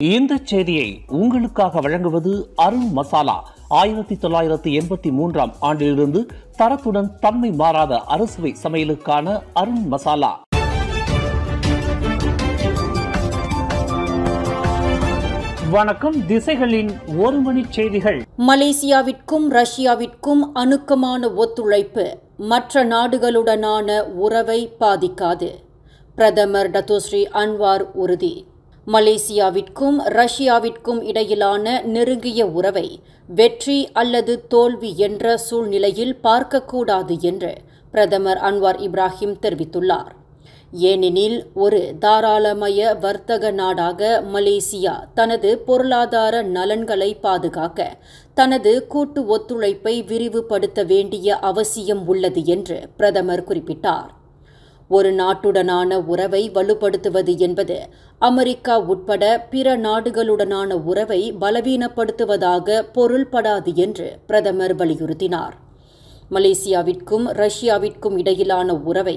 இந்த செய்தியை உங்களுக்காக வழங்குவது அருண் மசாலா. 1983 ஆண்டிலிருந்து தரத்துடன் தன்மை மாறாத அறுசுவை சமையலுக்கான அருண் மசாலா. வணக்கம். திசைகளின் ஒரு மணி செய்திகள். மலேசியாவிற்கும் ரஷ்யாவிற்கும் அணுக்கமான ஒத்துழைப்பு மற்ற நாடுகளுடனான உறவை பாதிக்காது. பிரதமர் டத்தோஸ்ரீ அன்வார் உறுதி. மலேசியாவிற்கும் ரஷ்யாவிற்கும் இடையிலான நெருங்கிய உறவை வெற்றி அல்லது தோல்வி என்ற சூழ்நிலையில் பார்க்கக்கூடாது என்று பிரதமர் அன்வார் இப்ராஹிம் தெரிவித்துள்ளார். ஏனெனில் ஒரு தாராளமய வர்த்தக நாடாக மலேசியா தனது பொருளாதார நலன்களை பாதுகாக்க தனது கூட்டு ஒத்துழைப்பை விரிவுபடுத்த வேண்டிய அவசியம் உள்ளது என்று பிரதமர் குறிப்பிட்டார். ஒரு நாட்டுடனான உறவை வலுப்படுத்துவது என்பது அமெரிக்கா உட்பட பிற நாடுகளுடனான உறவை பலவீனப்படுத்துவதாக பொருள்படாது என்று பிரதமர் வலியுறுத்தினார். மலேசியாவிற்கும் ரஷ்யாவிற்கும் இடையிலான உறவை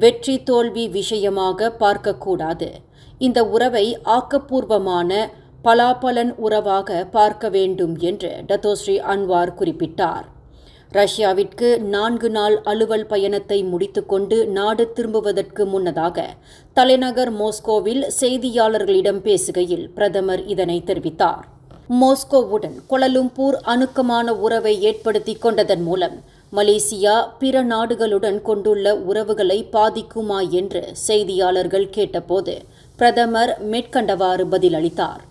வெற்றி தோல்வி விஷயமாக பார்க்கக்கூடாது. இந்த உறவை ஆக்கப்பூர்வமான பலாபலன் உறவாக பார்க்க வேண்டும் என்று டத்தோஸ்ரீ அன்வார் குறிப்பிட்டார். ரஷ்யாவிற்கு 4 நாள் அலுவல் பயணத்தை முடித்துக்கொண்டு நாடு திரும்புவதற்கு முன்னதாக தலைநகர் மாஸ்கோவில் செய்தியாளர்களிடம் பேசுகையில் பிரதமர் இதனை தெரிவித்தார். மாஸ்கோவுடன் கோலாலம்பூர் அணுக்கமான உறவை ஏற்படுத்திக் கொண்டதன் மூலம் மலேசியா பிற நாடுகளுடன் கொண்டுள்ள உறவுகளை பாதிக்குமா என்று செய்தியாளர்கள் கேட்டபோது பிரதமர் மேற்கண்டவாறு பதிலளித்தார்.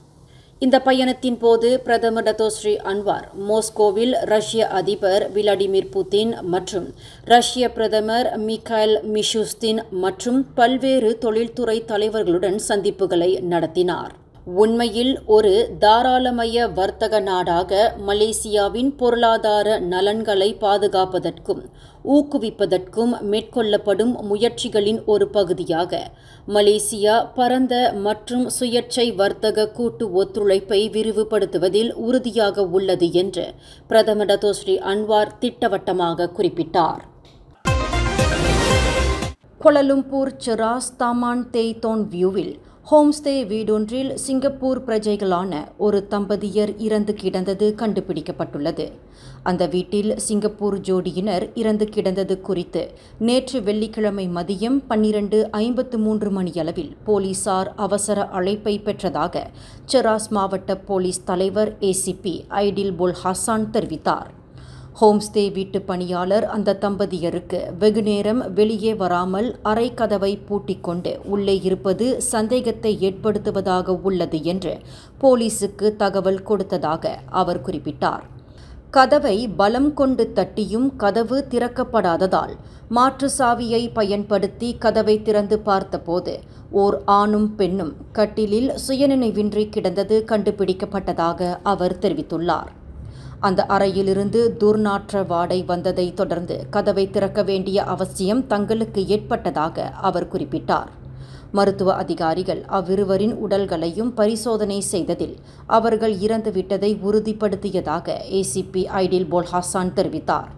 இந்த பயணத்தின் போது பிரதமர் டத்தோஸ்ரீ அன்வார் மாஸ்கோவில் ரஷ்ய அதிபர் விளாடிமிர் புதின் மற்றும் ரஷ்ய பிரதமர் மிகாயில் மிஷூஸ்தின் மற்றும் பல்வேறு தொழில்துறை தலைவர்களுடன் சந்திப்புகளை நடத்தினார். உண்மையில் ஒரு தாராளமய வர்த்தக நாடாக மலேசியாவின் பொருளாதார நலன்களை பாதுகாப்பதற்கும் ஊக்குவிப்பதற்கும் மேற்கொள்ளப்படும் முயற்சிகளின் ஒரு பகுதியாக மலேசியா பரந்த மற்றும் சுயேட்சை வர்த்தக கூட்டு ஒத்துழைப்பை விரிவுபடுத்துவதில் உறுதியாக உள்ளது என்று பிரதமர் டத்தோஸ்ரீ அன்வார் திட்டவட்டமாக குறிப்பிட்டார். கோலாலம்பூர் செராஸ் தாமான் தேய்தோன் வியூவில் ஹோம்ஸ்டே வீடொன்றில் சிங்கப்பூர் பிரஜைகளான ஒரு தம்பதியர் இறந்து கிடந்தது கண்டுபிடிக்கப்பட்டுள்ளது. அந்த வீட்டில் சிங்கப்பூர் ஜோடியினர் இறந்து கிடந்தது குறித்து நேற்று வெள்ளிக்கிழமை மதியம் 12:53 மணியளவில் போலீசார் அவசர அழைப்பை பெற்றதாக செராஸ் மாவட்ட போலீஸ் தலைவர் ஏசிபி ஐடில் போல் ஹசான் தெரிவித்தார். ஹோம்ஸ்டே வீட்டு பணியாளர் அந்த தம்பதியருக்கு வெகுநேரம் வெளியே வராமல் அறை கதவை பூட்டிக்கொண்டு உள்ளே இருப்பது சந்தேகத்தை ஏற்படுத்துவதாக உள்ளது என்று போலீசுக்கு தகவல் கொடுத்ததாக அவர் குறிப்பிட்டார். கதவை பலம் கொண்டு தட்டியும் கதவு திறக்கப்படாததால் மாற்று சாவியை பயன்படுத்தி கதவை திறந்து பார்த்தபோது ஓர் ஆணும் பெண்ணும் கட்டிலில் சுயநினைவின்றி கிடந்தது கண்டுபிடிக்கப்பட்டதாக அவர் தெரிவித்துள்ளார். அந்த அறையிலிருந்து துர்நாற்ற வாடை வந்ததை தொடர்ந்து கதவை திறக்க வேண்டிய அவசியம் தங்களுக்கு ஏற்பட்டதாக அவர் குறிப்பிட்டார். மருத்துவ அதிகாரிகள் அவ்விருவரின் உடல்களையும் பரிசோதனை செய்ததில் அவர்கள் இறந்துவிட்டதை உறுதிப்படுத்தியதாக ஏசிபி ஐடில் போல் ஹசான் தெரிவித்தார்.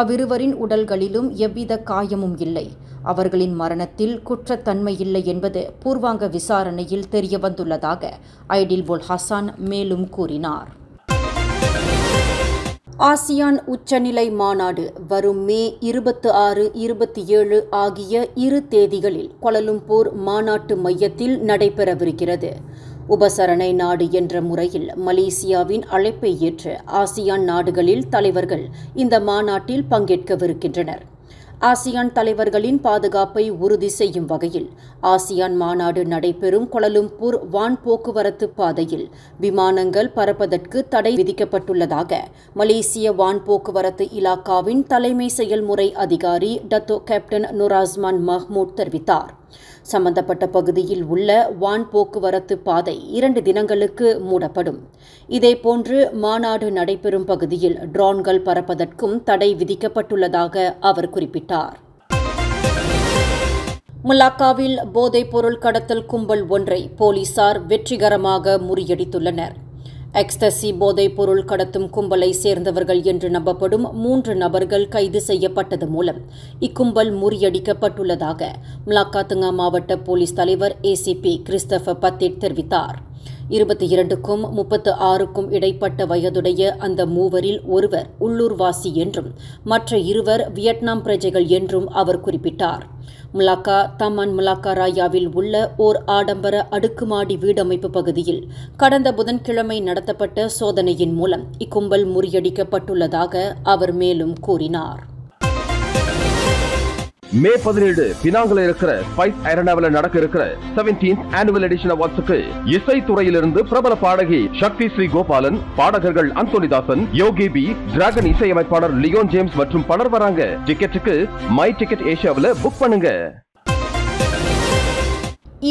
அவ்விருவரின் உடல்களிலும் எவ்வித காயமும் இல்லை. அவர்களின் மரணத்தில் குற்றத்தன்மை இல்லை என்பது பூர்வாங்க விசாரணையில் தெரியவந்துள்ளதாக ஐடில் போல் ஹசான் மேலும் கூறினார். ஆசியான் உச்சநிலை மாநாடு வரும் மே 26, 27 ஆகிய 2 தேதிகளில் கோலாலம்பூர் மாநாட்டு மையத்தில் நடைபெறவிருக்கிறது. உபசரணை நாடு என்ற முறையில் மலேசியாவின் அழைப்பை ஏற்று ஆசியான் நாடுகளில் தலைவர்கள் இந்த மாநாட்டில் பங்கேற்கவிருக்கின்றனர். ஆசியான் தலைவர்களின் பாதுகாப்பை உறுதி செய்யும் வகையில் ஆசியான் மாநாடு நடைபெறும் கோலாலம்பூர் வான் போக்குவரத்து பாதையில் விமானங்கள் பறப்பதற்கு தடை விதிக்கப்பட்டுள்ளதாக மலேசிய வான் போக்குவரத்து இலாக்காவின் தலைமை செயல்முறை அதிகாரி டத்தோ கேப்டன் நுராஸ்மான் மஹ்மூத் தெரிவித்தார். சம்பந்தப்பட்ட பகுதியில் உள்ள வான் போக்குவரத்து பாதை 2 தினங்களுக்கு மூடப்படும். இதேபோன்று மாநாடு நடைபெறும் பகுதியில் ட்ரோன்கள் பறப்பதற்கும் தடை விதிக்கப்பட்டுள்ளதாக அவர் குறிப்பிட்டார். மலாக்காவில் போதைப்பொருள் கடத்தல் கும்பல் ஒன்றை போலீசார் வெற்றிகரமாக முறியடித்துள்ளனர். எக்ஸ்டசி போதைப் பொருள் கடத்தும் கும்பலை சேர்ந்தவர்கள் என்று நம்பப்படும் 3 நபர்கள் கைது செய்யப்பட்டது மூலம் இக்கும்பல் முறியடிக்கப்பட்டுள்ளதாக மலாக்கா தங்கா மாவட்ட போலீஸ் தலைவர் ஏசிபி கிறிஸ்டோபர் பத்திட் தெரிவித்தார். 22க்கும் 36க்கும் இடைப்பட்ட வயதுடைய அந்த மூவரில் ஒருவர் உள்ளூர்வாசி என்றும் மற்ற இருவர் வியட்நாம் பிரஜைகள் என்றும் அவர் குறிப்பிட்டார். முலாக்கா தமான் முலாக்கா ராயாவில் உள்ள ஓர் ஆடம்பர அடுக்குமாடி வீடமைப்பு பகுதியில் கடந்த புதன்கிழமை நடத்தப்பட்ட சோதனையின் மூலம் இக்கும்பல் முறியடிக்கப்பட்டுள்ளதாக அவர் மேலும் கூறினார். மே 17 பினாங்கில் இருக்கிற ஸ்பைஸ் ஐரனாவில நடக்க இருக்கிற 17th ஆனுவல் எடிஷன் அவார்ட்ஸுக்கு இசைத்துறையிலிருந்து பிரபல பாடகி சக்தி ஸ்ரீ கோபாலன், பாடகர்கள் அந்தோனிதாசன், யோகி பி, டிராகன் இசையமைப்பாளர் லியோன் ஜேம்ஸ் மற்றும் பலர் வராங்க. டிக்கெட்டுக்கு மை டிக்கெட் ஏஷியாவில் புக் பண்ணுங்க.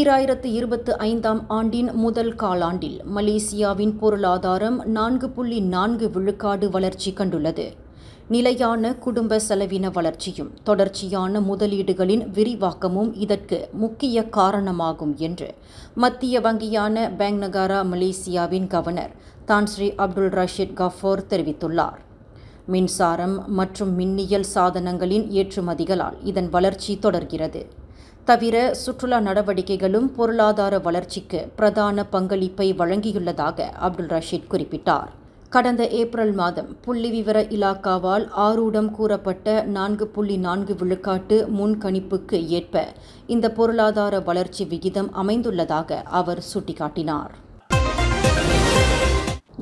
2025 ஆண்டின் முதல் காலாண்டில் மலேசியாவின் பொருளாதாரம் 4.4 விழுக்காடு வளர்ச்சி கண்டுள்ளது. நிலையான குடும்ப செலவின வளர்ச்சியும் தொடர்ச்சியான முதலீடுகளின் விரிவாக்கமும் இதற்கு முக்கிய காரணமாகும் என்று மத்திய வங்கியான பேங்க் நகாரா மலேசியாவின் கவர்னர் தான் ஸ்ரீ அப்துல் ரஷீத் கஃபூர் தெரிவித்துள்ளார். மின்சாரம் மற்றும் மின்னியல் சாதனங்களின் ஏற்றுமதிகளால் இதன் வளர்ச்சி தொடர்கிறது. தவிர சுற்றுலா நடவடிக்கைகளும் பொருளாதார வளர்ச்சிக்கு பிரதான பங்களிப்பை வழங்கியுள்ளதாக அப்துல் ரஷீத் குறிப்பிட்டார். கடந்த ஏப்ரல் மாதம் புள்ளிவிவர இலாக்காவால் ஆரூடம் கூறப்பட்ட 4.4 விழுக்காட்டு முன்கணிப்புக்கு ஏற்ப இந்த பொருளாதார வளர்ச்சி விகிதம் அமைந்துள்ளதாக அவர் சுட்டிக்காட்டினார்.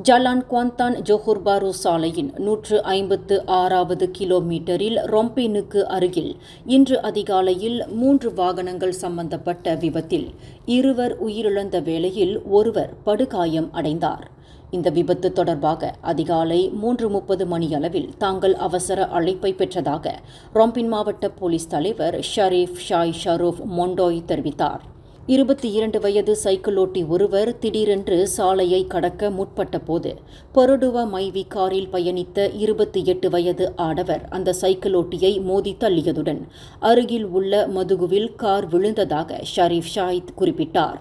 ஜலான் குவாந்தான் ஜோஹர் பாரு சாலையின் 156வது கிலோமீட்டரில் ரொம்பேனுக்கு அருகில் இன்று அதிகாலையில் 3 வாகனங்கள் சம்பந்தப்பட்ட விபத்தில் இருவர் உயிரிழந்த வேளையில் ஒருவர் படுகாயம் அடைந்தார். இந்த விபத்து தொடர்பாக அதிகாலை 3:30 மணியளவில் தாங்கள் அவசர அழைப்பை பெற்றதாக ரொம்பின் மாவட்ட போலீஸ் தலைவர் ஷரீஃப் ஷாய் ஷரூப் மொண்டோய் தெரிவித்தார். 22 வயது சைக்கிளோட்டி ஒருவர் திடீரென்று சாலையை கடக்க முற்பட்ட போது பொருடுவா மைவி காரில் பயணித்த 28 வயது ஆடவர் அந்த சைக்கிளோட்டியை மோதி தள்ளியதுடன் அருகில் உள்ள மதுகுவில் கார் விழுந்ததாக ஷரீஃப் ஷாய் குறிப்பிட்டார்.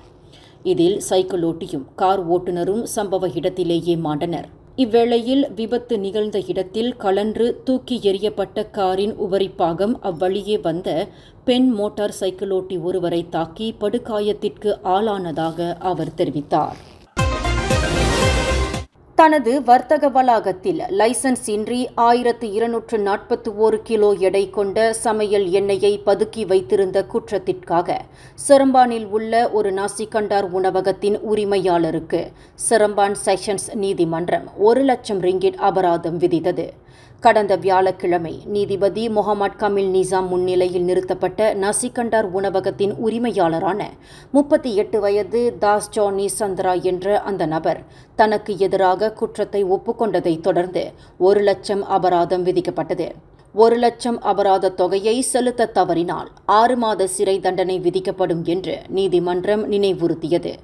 இதில் சைக்கிளோட்டியும் கார் ஓட்டுநரும் சம்பவ இடத்திலேயே மாண்டனர். இவ்வேளையில் விபத்து நிகழ்ந்த இடத்தில் கழன்று தூக்கி எறியப்பட்ட காரின் உபரிப்பாகம் அவ்வழியே வந்த பெண் மோட்டார் சைக்கிளோட்டி ஒருவரை தாக்கி படுகாயத்திற்கு ஆளானதாக அவர் தெரிவித்தார். தனது வர்த்தக வளாகத்தில் லைசன்ஸ் இன்றி 1241 கிலோ எடை கொண்ட சமையல் எண்ணெயை பதுக்கி வைத்திருந்த குற்றத்திற்காக சிரம்பானில் உள்ள ஒரு நாசிகண்டார் உணவகத்தின் உரிமையாளருக்கு சிரம்பான் செஷன்ஸ் நீதிமன்றம் 1 லட்சம் ரிங்கிட் அபராதம் விதித்தது. கடந்த வியாழக்கிழமை நீதிபதி முகமது கமில் நிசாம் முன்னிலையில் நிறுத்தப்பட்ட நாசிகண்டார் உணவகத்தின் உரிமையாளரான 38 வயது தாஸ் ஜானி சந்திரா என்ற அந்த நபர் தனக்கு எதிராக குற்றத்தை ஒப்புக்கொண்டதை தொடர்ந்து 1 லட்சம் அபராதம் விதிக்கப்பட்டது. 1 லட்சம் அபராத தொகையை செலுத்த தவறினால் 6 மாத சிறை தண்டனை விதிக்கப்படும் என்று நீதிமன்றம் நினைவுறுத்தியது.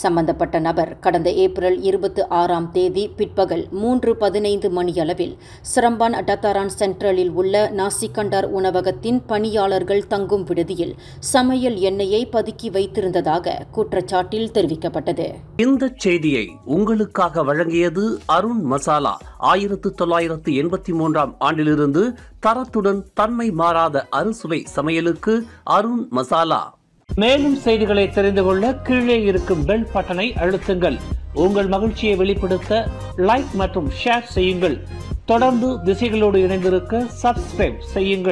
சம்பந்தப்பட்ட நபர் கடந்த ஏப்ரல் 26ஆம் தேதி பிற்பகல் 3:15 மணியளவில் சிரம்பான் டத்தாரான் சென்ட்ரலில் உள்ள நாசிகண்டார் உணவகத்தின் பணியாளர்கள் தங்கும் விடுதியில் சமையல் எண்ணெயை பதுக்கி வைத்திருந்ததாக குற்றச்சாட்டில் தெரிவிக்கப்பட்டது. இந்த செய்தியை உங்களுக்காக வழங்கியது அருண் மசாலா. 1983ஆம் ஆண்டிலிருந்து தரத்துடன் தன்மை மாறாத அறுசுவை சமையலுக்கு அருண் மசாலா. மேலும் செய்திகளை தெரிந்து கொள்ள கீழே இருக்கும் பெல் பட்டனை அழுத்துங்கள். உங்கள் மகிழ்ச்சியை வெளிப்படுத்த லைக் மற்றும் ஷேர் செய்யுங்கள். தொடர்ந்து திசைகளோடு இணைந்திருக்க சப்ஸ்கிரைப் செய்யுங்கள்.